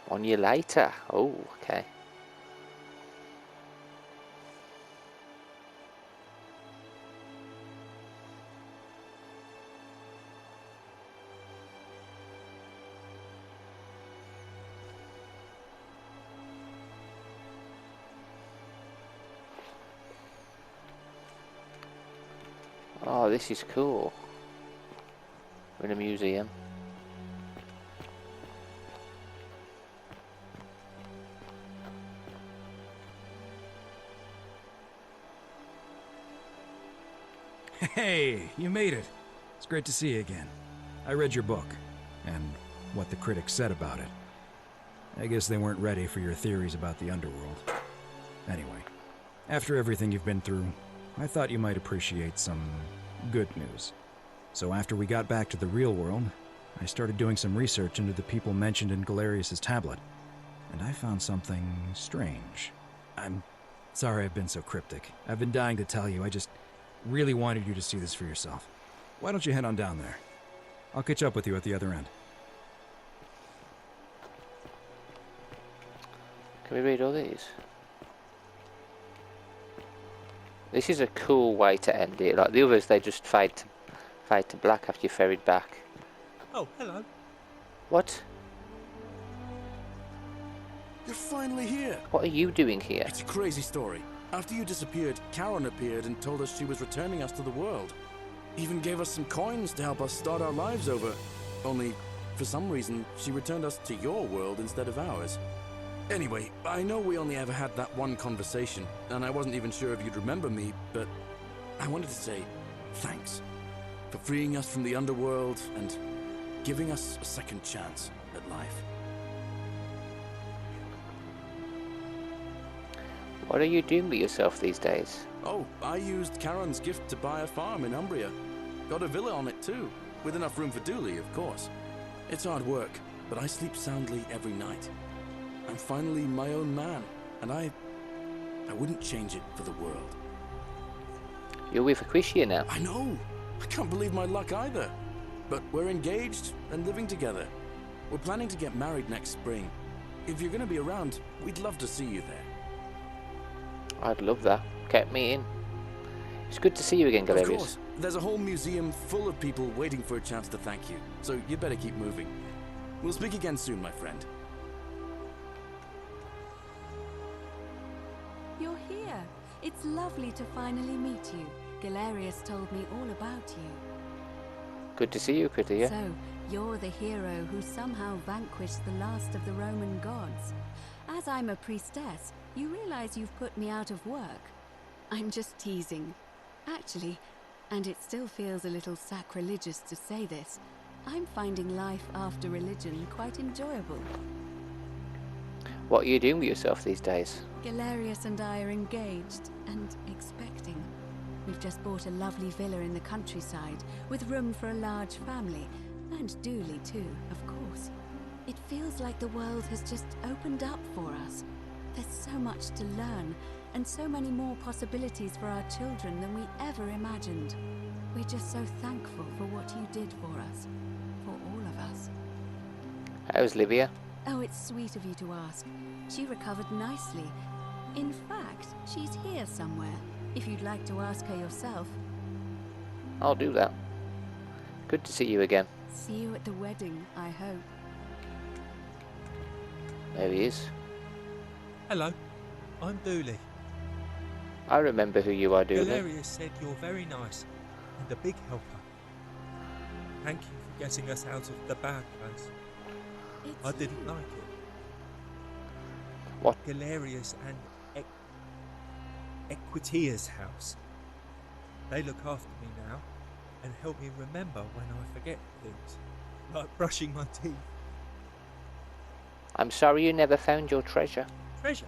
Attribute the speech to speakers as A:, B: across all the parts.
A: 1 year later. Oh, okay. Oh, this is cool. We're in a museum.
B: Hey, you made it. It's great to see you again. I read your book, and what the critics said about it. I guess they weren't ready for your theories about the underworld. Anyway, after everything you've been through, I thought you might appreciate some good news. So after we got back to the real world, I started doing some research into the people mentioned in Galerius' tablet, and I found something strange. I'm sorry I've been so cryptic. I've been dying to tell you, I just really wanted you to see this for yourself. Why don't you head on down there? I'll catch up with you at the other end.
A: Can we read all these? This is a cool way to end it. Like the others, they just fade to black after you ferried back.
C: Oh, hello.
A: What?
D: You're finally here.
A: What are you doing here?
D: It's a crazy story. After you disappeared, Karen appeared and told us she was returning us to the world. Even gave us some coins to help us start our lives over. Only, for some reason, she returned us to your world instead of ours. Anyway, I know we only ever had that one conversation, and I wasn't even sure if you'd remember me, but I wanted to say thanks for freeing us from the underworld and giving us a second chance at life.
A: What are you doing with yourself these days?
D: Oh, I used Karen's gift to buy a farm in Umbria. Got a villa on it too, with enough room for Dooley, of course. It's hard work, but I sleep soundly every night. I'm finally my own man, and I wouldn't change it for the world.
A: You're with Aquitia now.
D: I know! I can't believe my luck either. But we're engaged and living together. We're planning to get married next spring. If you're gonna be around, we'd love to see you there.
A: I'd love that. Get me in. It's good to see you again, Galerius.
D: Of course. There's a whole museum full of people waiting for a chance to thank you, so you'd better keep moving. We'll speak again soon, my friend.
E: You're here. It's lovely to finally meet you. Galerius told me all about you.
A: Good to see you, Aquitia.
E: So, you're the hero who somehow vanquished the last of the Roman gods. As I'm a priestess, you realize you've put me out of work. I'm just teasing. Actually, and it still feels a little sacrilegious to say this, I'm finding life after religion quite enjoyable.
A: What are you doing with yourself these days?
E: Galerius and I are engaged and expecting. We've just bought a lovely villa in the countryside with room for a large family, and Dooley too, of course. It feels like the world has just opened up for us. There's so much to learn, and so many more possibilities for our children than we ever imagined. We're just so thankful for what you did for us. For all of us.
A: How's Livia?
E: Oh, it's sweet of you to ask. She recovered nicely. In fact, she's here somewhere, if you'd like to ask her yourself.
A: I'll do that. Good to see you again.
E: See you at the wedding, I hope.
A: There he is.
C: Hello. I'm Dooley.
A: I remember who you are, Dooley.
C: Galerius said you're very nice and a big helper. Thank you for getting us out of the bad place. I didn't like it.
A: What?
C: Galerius and Equitia's house. They look after me now and help me remember when I forget things, like brushing my teeth.
A: I'm sorry you never found your treasure.
C: Treasure?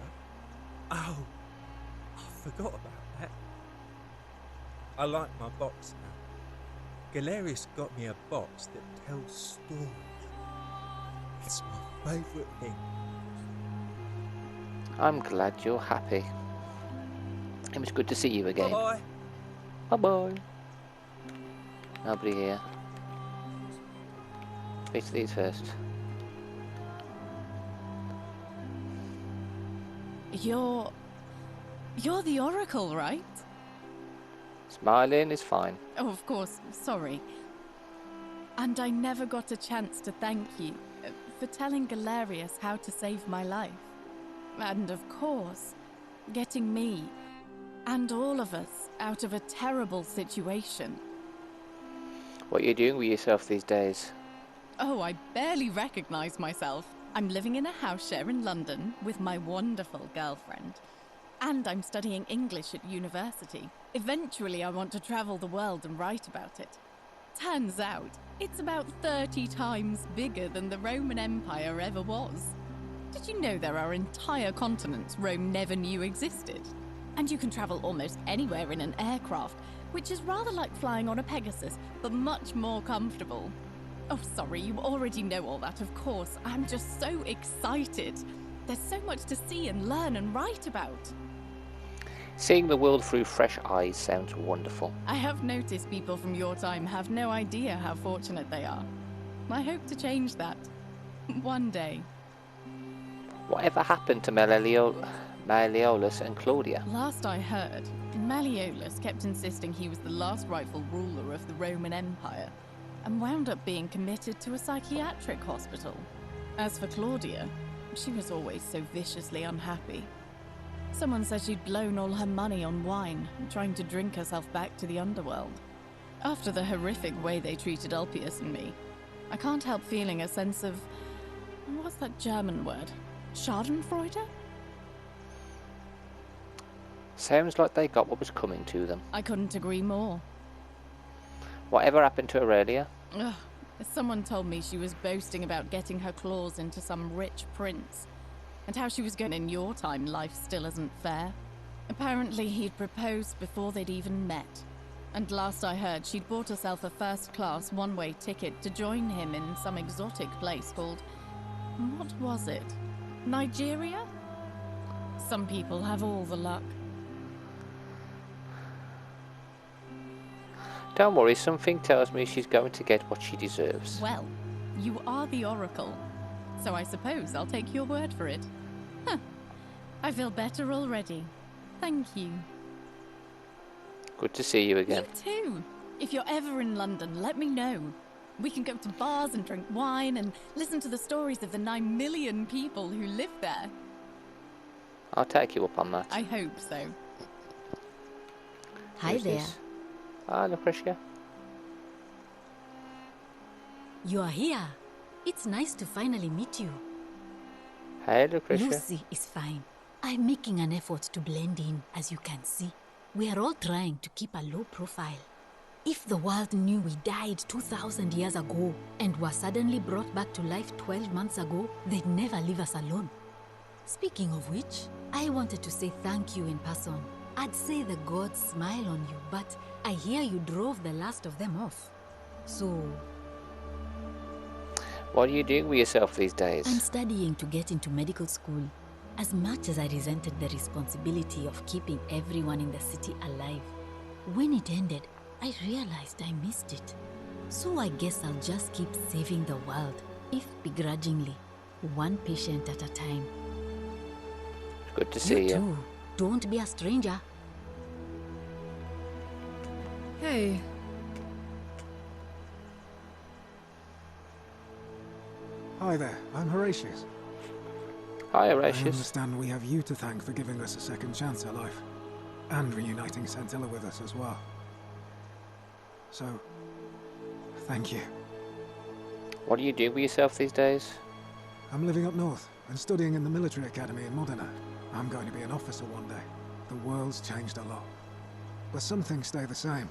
C: Oh, I forgot about that. I like my box now. Galerius got me a box that tells stories. It's my favourite thing.
A: I'm glad you're happy. It was good to see you again.
C: Bye-bye.
A: Bye-bye. Nobody here. Speak to these first.
F: You're the Oracle, right?
A: Smiling is fine.
F: Oh, of course, sorry. And I never got a chance to thank you for telling Galerius how to save my life. And of course, getting me and all of us out of a terrible situation.
A: What are you doing with yourself these days?
F: Oh, I barely recognize myself. I'm living in a house share in London with my wonderful girlfriend. And I'm studying English at university. Eventually, I want to travel the world and write about it. Turns out, it's about 30 times bigger than the Roman Empire ever was. Did you know there are entire continents Rome never knew existed? And you can travel almost anywhere in an aircraft, which is rather like flying on a Pegasus, but much more comfortable. Oh, sorry, you already know all that, of course. I'm just so excited. There's so much to see and learn and write about.
A: Seeing the world through fresh eyes sounds wonderful.
F: I have noticed people from your time have no idea how fortunate they are. I hope to change that. One day.
A: Whatever happened to Malleolus and Claudia?
F: Last I heard, Malleolus kept insisting he was the last rightful ruler of the Roman Empire, and wound up being committed to a psychiatric hospital. As for Claudia, she was always so viciously unhappy. Someone said she'd blown all her money on wine, trying to drink herself back to the underworld. After the horrific way they treated Ulpius and me, I can't help feeling a sense of... what's that German word? Schadenfreude?
A: Sounds like they got what was coming to them.
F: I couldn't agree more.
A: Whatever happened to Aurelia?
F: Ugh. Someone told me she was boasting about getting her claws into some rich prince, and how she was going in your time life still isn't fair. Apparently he'd proposed before they'd even met, and last I heard she'd bought herself a first-class one-way ticket to join him in some exotic place called... what was it? Nigeria? Some people have all the luck.
A: Don't worry, something tells me she's going to get what she deserves.
F: Well, you are the Oracle, so I suppose I'll take your word for it. Huh. I feel better already. Thank you.
A: Good to see you again.
F: You too. If you're ever in London, let me know. We can go to bars and drink wine and listen to the stories of the 9 million people who live there.
A: I'll take you up on that.
F: I hope so.
G: Hi
A: Who's
G: there.
A: this? Hi, Lucretia.
G: You are here. It's nice to finally meet you.
A: Hey, Lucretia.
G: Lucy is fine. I'm making an effort to blend in, as you can see. We are all trying to keep a low profile. If the world knew we died 2,000 years ago and were suddenly brought back to life 12 months ago, they'd never leave us alone. Speaking of which, I wanted to say thank you in person. I'd say the gods smile on you, but I hear you drove the last of them off. So,
A: What are you doing with yourself these days?
G: I'm studying to get into medical school. As much as I resented the responsibility of keeping everyone in the city alive, when it ended, I realized I missed it. So I guess I'll just keep saving the world, if begrudgingly, one patient at a time.
A: Good to see you.
G: Too. Don't be a stranger.
H: Hey.
I: Hi there, I'm Horatius.
A: Hi,
I: I
A: Horatius.
I: understand we have you to thank for giving us a second chance at life, and reuniting Centilla with us as well. So, thank you.
A: What are you doing with yourself these days?
I: I'm living up north and studying in the military academy in Modena. I'm going to be an officer one day. The world's changed a lot, but some things stay the same.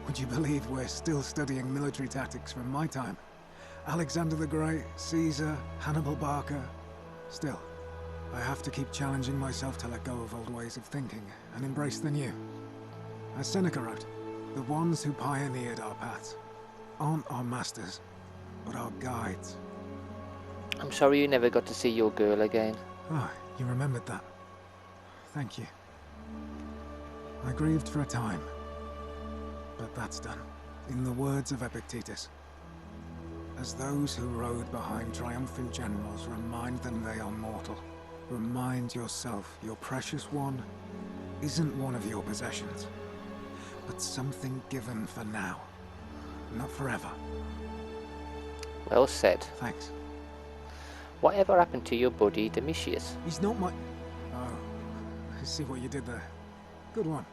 I: Would you believe we're still studying military tactics from my time? Alexander the Great, Caesar, Hannibal Barca. Still, I have to keep challenging myself to let go of old ways of thinking and embrace the new. As Seneca wrote, the ones who pioneered our paths aren't our masters, but our guides.
A: I'm sorry you never got to see your girl again.
I: Ah, you remembered that. Thank you. I grieved for a time, but that's done. In the words of Epictetus, as those who rode behind triumphant generals remind them they are mortal, Remind yourself your precious one isn't one of your possessions, but something given for now, not forever.
A: Well said.
I: Thanks.
A: Whatever happened to your buddy, Domitius?
I: He's not my... Oh, I see what you did there. Good one.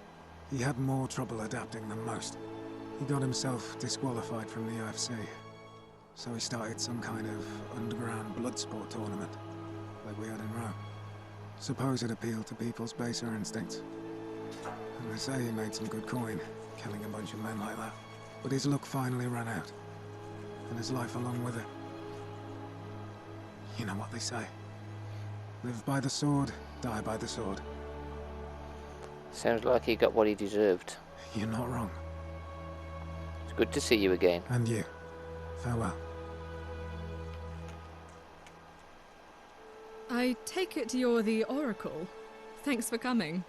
I: He had more trouble adapting than most. He got himself disqualified from the UFC. So he started some kind of underground blood sport tournament, like we had in Rome. Suppose it appealed to people's baser instincts. And they say he made some good coin, killing a bunch of men like that. But his luck finally ran out, and his life along with it. You know what they say. Live by the sword, die by the sword.
A: Sounds like he got what he deserved.
I: You're not wrong.
A: It's good to see you again.
I: And you. Farewell.
H: I take it you're the Oracle. Thanks for coming.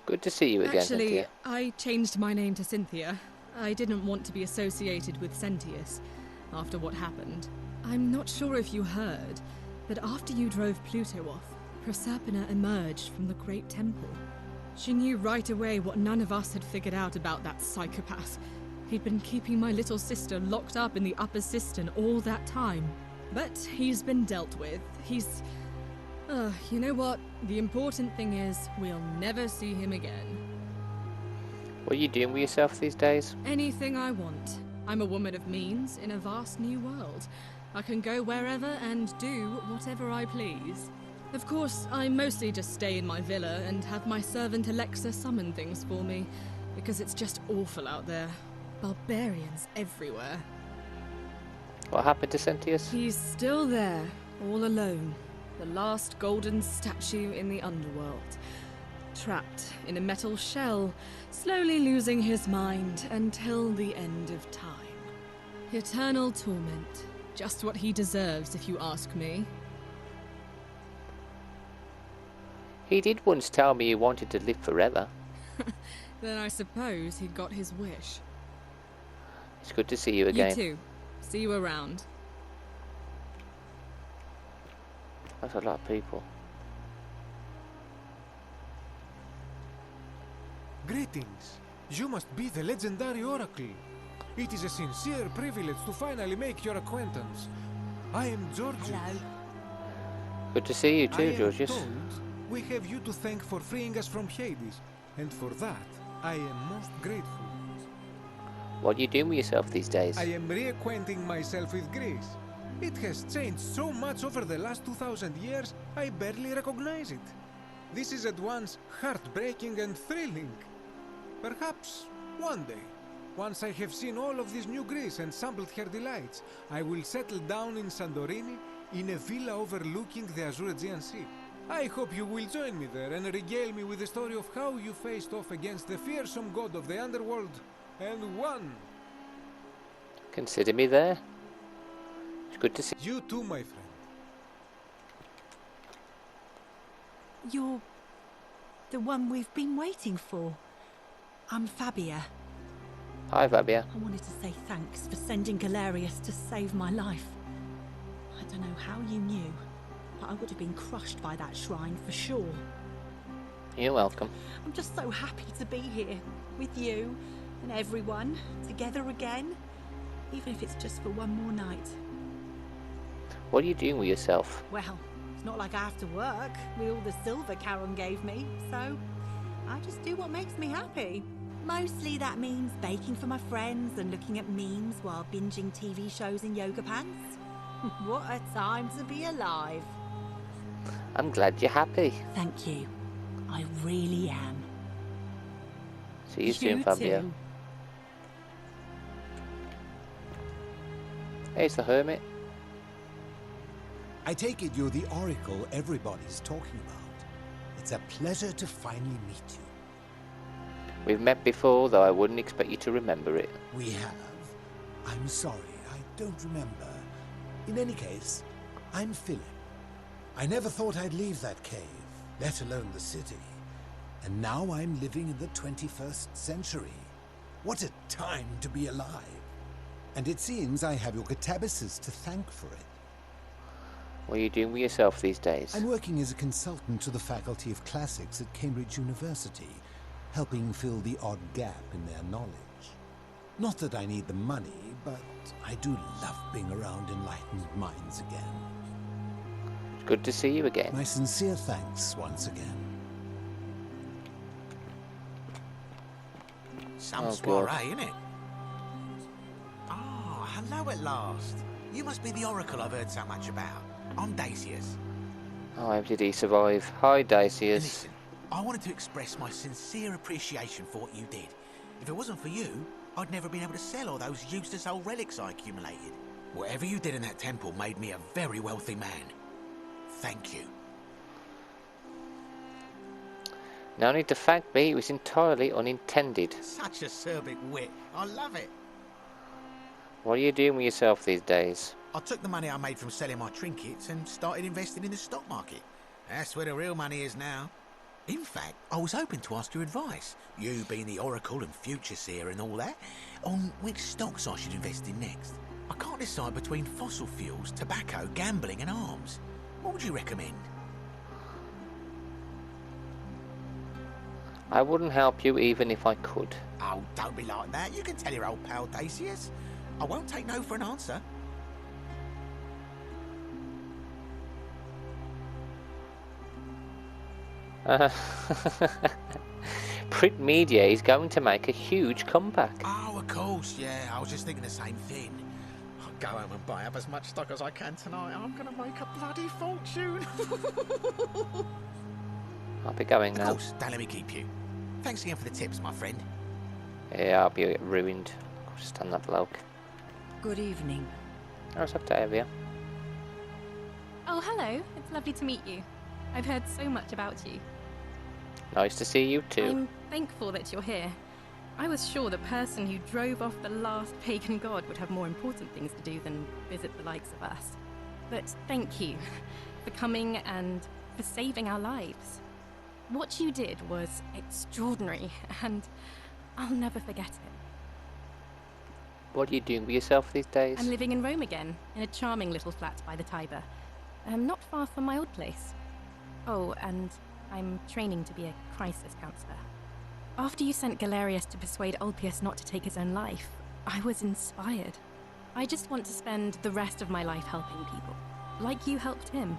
A: Good to see you again,
H: Actually,
A: Cynthia.
H: I changed my name to Cynthia. I didn't want to be associated with Sentius after what happened. I'm not sure if you heard, but after you drove Pluto off, Proserpina emerged from the Great Temple. She knew right away what none of us had figured out about that psychopath. He'd been keeping my little sister locked up in the upper cistern all that time. But he's been dealt with. He's... you know what? The important thing is, we'll never see him again.
A: What are you doing with yourself these days?
H: Anything I want. I'm a woman of means in a vast new world. I can go wherever and do whatever I please. Of course, I mostly just stay in my villa and have my servant Alexa summon things for me, because it's just awful out there. Barbarians everywhere.
A: What happened to Sentius?
H: He's still there, all alone. The last golden statue in the underworld. Trapped in a metal shell, slowly losing his mind until the end of time. Eternal torment. Just what he deserves, if you ask me.
A: He did once tell me he wanted to live forever.
H: Then I suppose he'd got his wish.
A: It's good to see you again.
H: You too. See you around.
A: That's a lot of people.
J: Greetings. You must be the legendary Oracle. It is a sincere privilege to finally make your acquaintance. I am Georgius.
G: Hello.
A: Good to see you
J: I
A: too,
J: am
A: Georgius.
J: told we have you to thank for freeing us from Hades, and for that I am most grateful.
A: What are you doing with yourself these days?
J: I am reacquainting myself with Greece. It has changed so much over the last 2,000 years, I barely recognize it. This is at once heartbreaking and thrilling. Perhaps one day, once I have seen all of this new Greece and sampled her delights, I will settle down in Santorini in a villa overlooking the Azure Aegean Sea. I hope you will join me there and regale me with the story of how you faced off against the fearsome god of the underworld and won.
A: Consider me there. It's good to see
J: You too, my friend.
K: You're the one we've been waiting for. I'm Fabia.
A: Hi, Fabia.
K: I wanted to say thanks for sending Galerius to save my life. I don't know how you knew, but I would have been crushed by that shrine for sure.
A: You're welcome.
K: I'm just so happy to be here with you and everyone together again, even if it's just for one more night.
A: What are you doing with yourself?
K: Well, it's not like I have to work with all the silver Charon gave me, so I just do what makes me happy. Mostly that means baking for my friends and looking at memes while binging TV shows in yoga pants. What a time to be alive.
A: I'm glad you're happy.
K: Thank you. I really am.
A: See you soon, Fabia.
K: too.
A: Here's the hermit.
L: I take it you're the Oracle everybody's talking about. It's a pleasure to finally meet you.
A: We've met before, though I wouldn't expect you to remember it.
L: We have. I'm sorry, I don't remember. In any case, I'm Philip. I never thought I'd leave that cave, let alone the city. And now I'm living in the 21st century. What a time to be alive. And it seems I have your catabasis to thank for it.
A: What are you doing with yourself these days?
L: I'm working as a consultant to the Faculty of Classics at Cambridge University, helping fill the odd gap in their knowledge. Not that I need the money, but I do love being around enlightened minds again.
A: It's good to see you again.
L: My sincere thanks once again.
M: Some soiree, innit? Ah, hello at last. You must be the Oracle I've heard so much about. I'm Dacius.
A: Oh, how did he survive? Hi, Dacius.
M: Listen, I wanted to express my sincere appreciation for what you did. If it wasn't for you, I'd never been able to sell all those useless old relics I accumulated. Whatever you did in that temple made me a very wealthy man. Thank you.
A: No need to thank me, it was entirely unintended.
M: Such acerbic wit. I love it.
A: What are you doing with yourself these days?
M: I took the money I made from selling my trinkets and started investing in the stock market. That's where the real money is now. In fact, I was hoping to ask your advice, you being the Oracle and future seer and all that, on which stocks I should invest in next. I can't decide between fossil fuels, tobacco, gambling and arms. What would you recommend?
A: I wouldn't help you even if I could.
M: Oh, don't be like that. You can tell your old pal Dacius. I won't take no for an answer.
A: Print media is going to make a huge comeback.
M: Oh, of course, yeah. I was just thinking the same thing. I'll go home and buy up as much stock as I can tonight. I'm going to make a bloody fortune.
A: I'll be going now.
M: Of course, don't let me keep you. Thanks again for the tips, my friend.
A: Yeah, I'll be ruined. Stand that bloke.
N: Good evening.
A: Oh, it's Octavia.
O: Oh, hello. It's lovely to meet you. I've heard so much about you.
A: Nice to see you too.
O: I'm thankful that you're here. I was sure the person who drove off the last pagan god would have more important things to do than visit the likes of us. But thank you for coming and for saving our lives. What you did was extraordinary, and I'll never forget it.
A: What are you doing with yourself these days?
O: I'm living in Rome again, in a charming little flat by the Tiber. Not far from my old place. Oh, and I'm training to be a crisis counselor. After you sent Galerius to persuade Ulpius not to take his own life, I was inspired. I just want to spend the rest of my life helping people, like you helped him.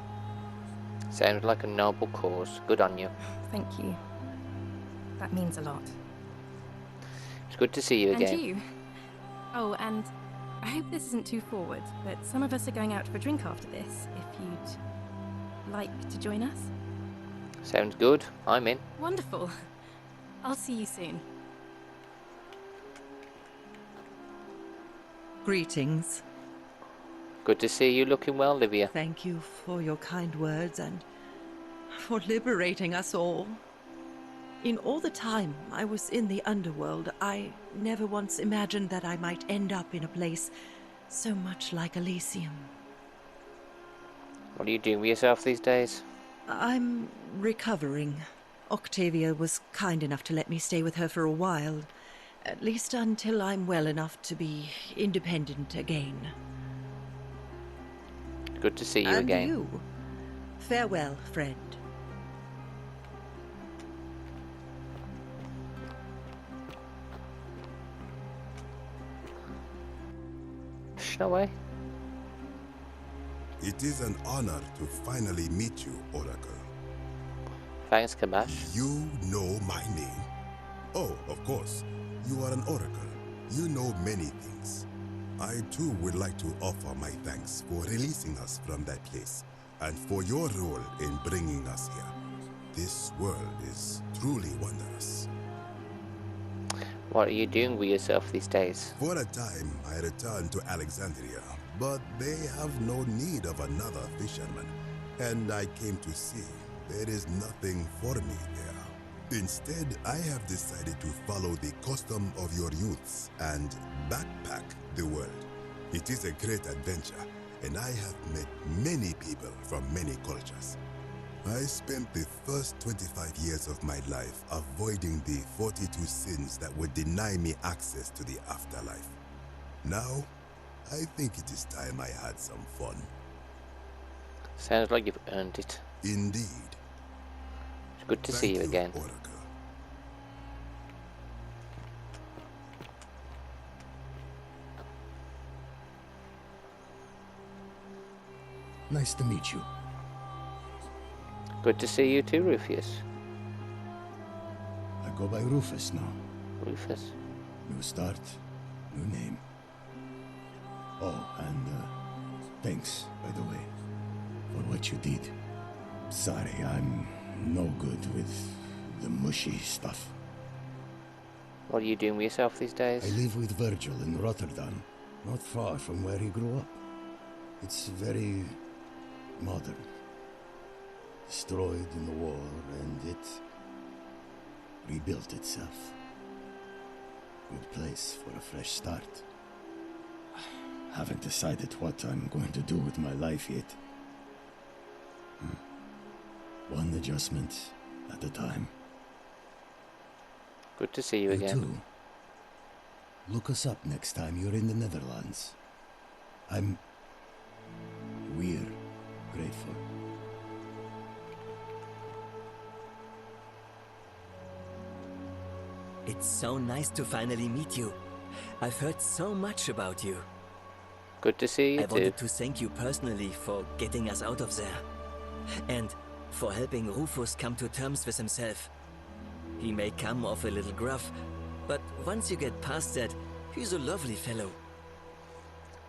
A: Sounds like a noble cause. Good on you.
O: Thank you. That means a lot.
A: It's good to see you again.
O: And you. Oh, and I hope this isn't too forward, but some of us are going out for a drink after this, if you'd like to join us.
A: Sounds good. I'm in.
O: Wonderful. I'll see you soon.
N: Greetings.
A: Good to see you looking well, Livia.
N: Thank you for your kind words and for liberating us all. In all the time I was in the underworld, I never once imagined that I might end up in a place so much like Elysium.
A: What are you doing with yourself these days?
N: I'm recovering. Octavia was kind enough to let me stay with her for a while, at least until I'm well enough to be independent again.
A: Good to see you
N: and
A: again.
N: You. Farewell, friend.
A: No way.
P: It is an honor to finally meet you, Oracle.
A: Thanks, Kamash.
P: You know my name? Oh, of course. You are an Oracle. You know many things. I too would like to offer my thanks for releasing us from that place and for your role in bringing us here. This world is truly wondrous.
A: What are you doing with yourself these days?
P: For a time, I returned to Alexandria, but they have no need of another fisherman, and I came to see there is nothing for me there. Instead, I have decided to follow the custom of your youths and backpack the world. It is a great adventure, and I have met many people from many cultures. I spent the first 25 years of my life avoiding the 42 sins that would deny me access to the afterlife. Now, I think it is time I had some fun.
A: Sounds like you've earned it.
P: Indeed.
A: It's good to see you again.
P: Oracle.
L: Nice to meet you.
A: Good to see you too, Rufus.
L: I go by Rufus now.
A: Rufus.
L: New start, new name. Oh, and thanks, by the way, for what you did. Sorry, I'm no good with the mushy stuff.
A: What are you doing with yourself these days?
L: I live with Virgil in Rotterdam, not far from where he grew up. It's very modern. Destroyed in the war, and it rebuilt itself. Good place for a fresh start. Haven't decided what I'm going to do with my life yet. One adjustment at a time.
A: Good to see you again.
L: Too. Look us up next time you're in the Netherlands. We're grateful.
Q: It's so nice to finally meet you. I've heard so much about you.
A: Good to see you
Q: I
A: too.
Q: wanted to thank you personally for getting us out of there. And for helping Rufus come to terms with himself. He may come off a little gruff, but once you get past that, he's a lovely fellow.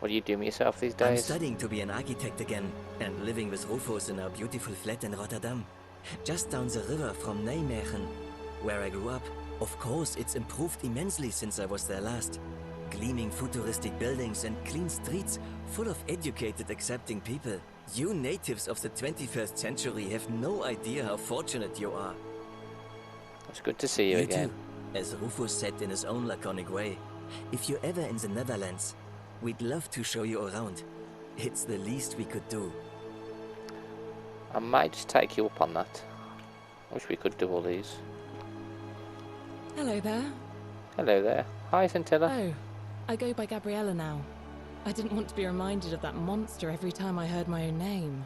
A: What are you doing with yourself these days?
Q: I'm studying to be an architect again, and living with Rufus in our beautiful flat in Rotterdam. Just down the river from Nijmegen, where I grew up. Of course, it's improved immensely since I was there last. Gleaming futuristic buildings and clean streets full of educated, accepting people. You natives of the 21st century have no idea how fortunate you are.
A: It's good to see you again.
Q: Too. As Rufus said in his own laconic way, if you're ever in the Netherlands, we'd love to show you around. It's the least we could do.
A: I might just take you up on that. Wish we could do all these.
H: Hello there.
A: Hello there. Hi, Scintilla.
H: Oh, I go by Gabriella now. I didn't want to be reminded of that monster every time I heard my own name.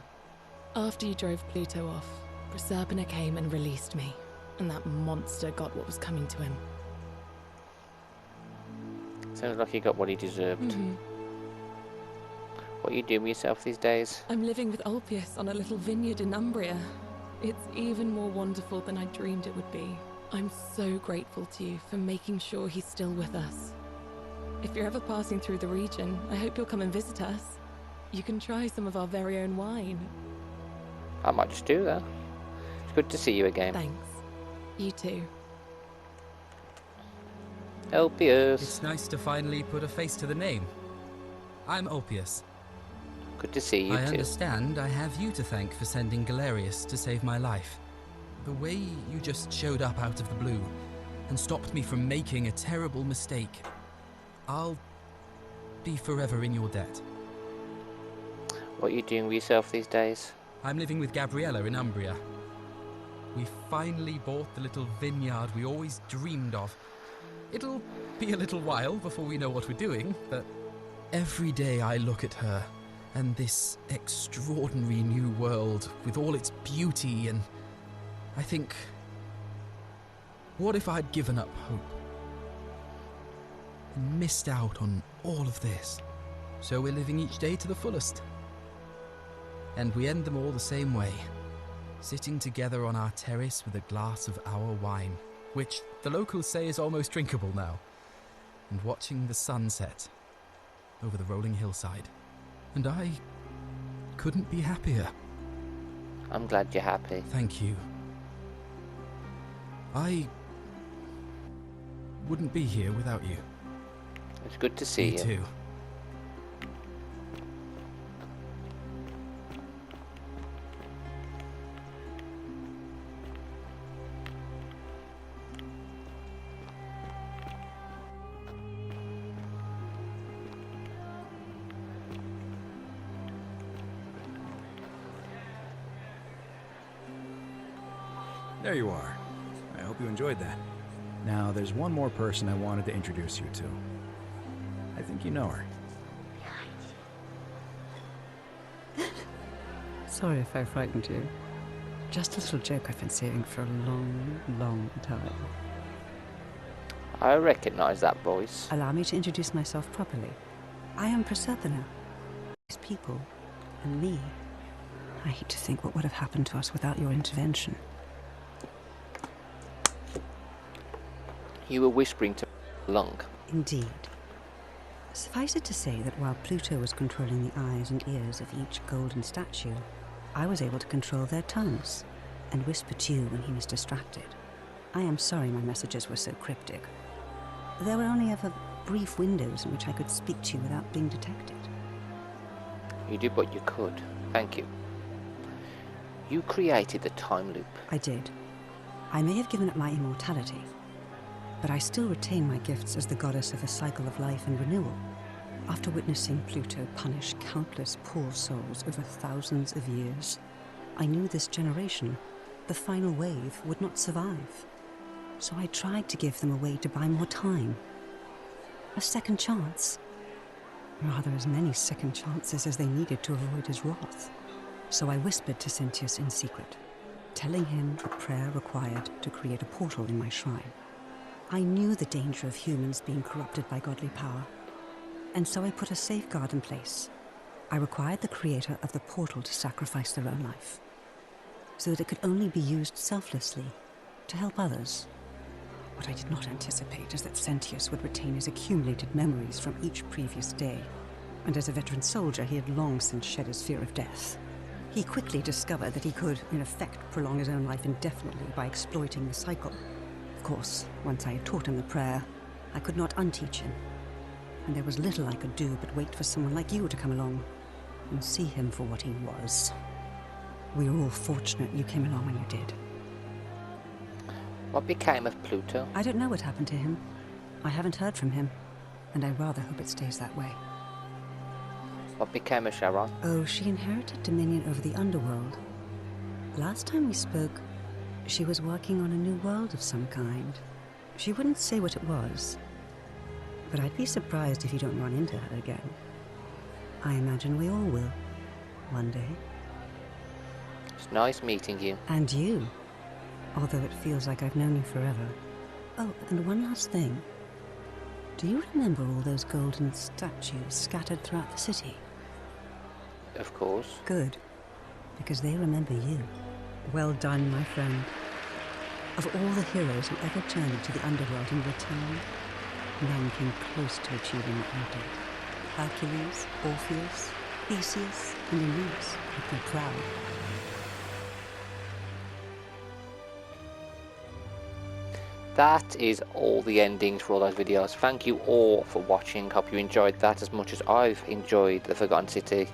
H: After you drove Pluto off, Proserpina came and released me, and that monster got what was coming to him.
A: Sounds like he got what he deserved. What are you doing with yourself these days?
H: I'm living with Ulpius on a little vineyard in Umbria. It's even more wonderful than I dreamed it would be. I'm so grateful to you for making sure he's still with us. If you're ever passing through the region, I hope you'll come and visit us. You can try some of our very own wine.
A: I might just do that. It's good to see you again.
H: Thanks. You too.
A: Ulpius.
R: It's nice to finally put a face to the name. I'm Ulpius.
A: Good to see you
R: I
A: too.
R: understand I have you to thank for sending Galerius to save my life. The way you just showed up out of the blue and stopped me from making a terrible mistake. I'll be forever in your debt.
A: What are you doing with yourself these days?
R: I'm living with Gabriella in Umbria. We finally bought the little vineyard we always dreamed of. It'll be a little while before we know what we're doing, but every day I look at her and this extraordinary new world with all its beauty, and I think, what if I'd given up hope and missed out on all of this? So we're living each day to the fullest. And we end them all the same way, sitting together on our terrace with a glass of our wine, which the locals say is almost drinkable now, and watching the sunset over the rolling hillside. And I couldn't be happier.
A: I'm glad you're happy.
R: Thank you. I wouldn't be here without you.
A: It's good to see you.
R: Me too.
B: There you are. I hope you enjoyed that. Now, there's one more person I wanted to introduce you to. I think you know her.
S: Sorry if I frightened you. Just a little joke I've been saving for a long, long time.
A: I recognise that voice.
S: Allow me to introduce myself properly. I am Proserpina. These people, and me. I hate to think what would have happened to us without your intervention.
A: You were whispering to Lung.
S: Indeed. Suffice it to say that while Pluto was controlling the eyes and ears of each golden statue, I was able to control their tongues and whisper to you when he was distracted. I am sorry my messages were so cryptic. There were only ever brief windows in which I could speak to you without being detected.
A: You did what you could. Thank you. You created the time loop.
S: I did. I may have given up my immortality, but I still retain my gifts as the goddess of a cycle of life and renewal. After witnessing Pluto punish countless poor souls over thousands of years, I knew this generation, the final wave, would not survive. So I tried to give them a way to buy more time. A second chance. Rather, as many second chances as they needed to avoid his wrath. So I whispered to Sentius in secret, telling him the prayer required to create a portal in my shrine. I knew the danger of humans being corrupted by godly power, and so I put a safeguard in place. I required the creator of the portal to sacrifice their own life, so that it could only be used selflessly, to help others. What I did not anticipate is that Sentius would retain his accumulated memories from each previous day, and as a veteran soldier he had long since shed his fear of death. He quickly discovered that he could, in effect, prolong his own life indefinitely by exploiting the cycle. Of course, once I had taught him the prayer, I could not unteach him, and there was little I could do but wait for someone like you to come along and see him for what he was. We were all fortunate you came along when you did.
A: What became of Pluto?
S: I don't know what happened to him. I haven't heard from him, and I rather hope it stays that way.
A: What became of Sharon?
S: Oh, she inherited dominion over the underworld. Last time we spoke, she was working on a new world of some kind. She wouldn't say what it was, but I'd be surprised if you don't run into her again. I imagine we all will, one day.
A: It's nice meeting you.
S: And you, although it feels like I've known you forever. Oh, and one last thing. Do you remember all those golden statues scattered throughout the city?
A: Of course.
S: Good, because they remember you. Well done, my friend. Of all the heroes who ever journeyed to the underworld and returned, none came close to achieving what you did. Hercules, Orpheus, Theseus, and Aeneas would be proud.
A: That is all the endings for all those videos. Thank you all for watching. Hope you enjoyed that as much as I've enjoyed the Forgotten City.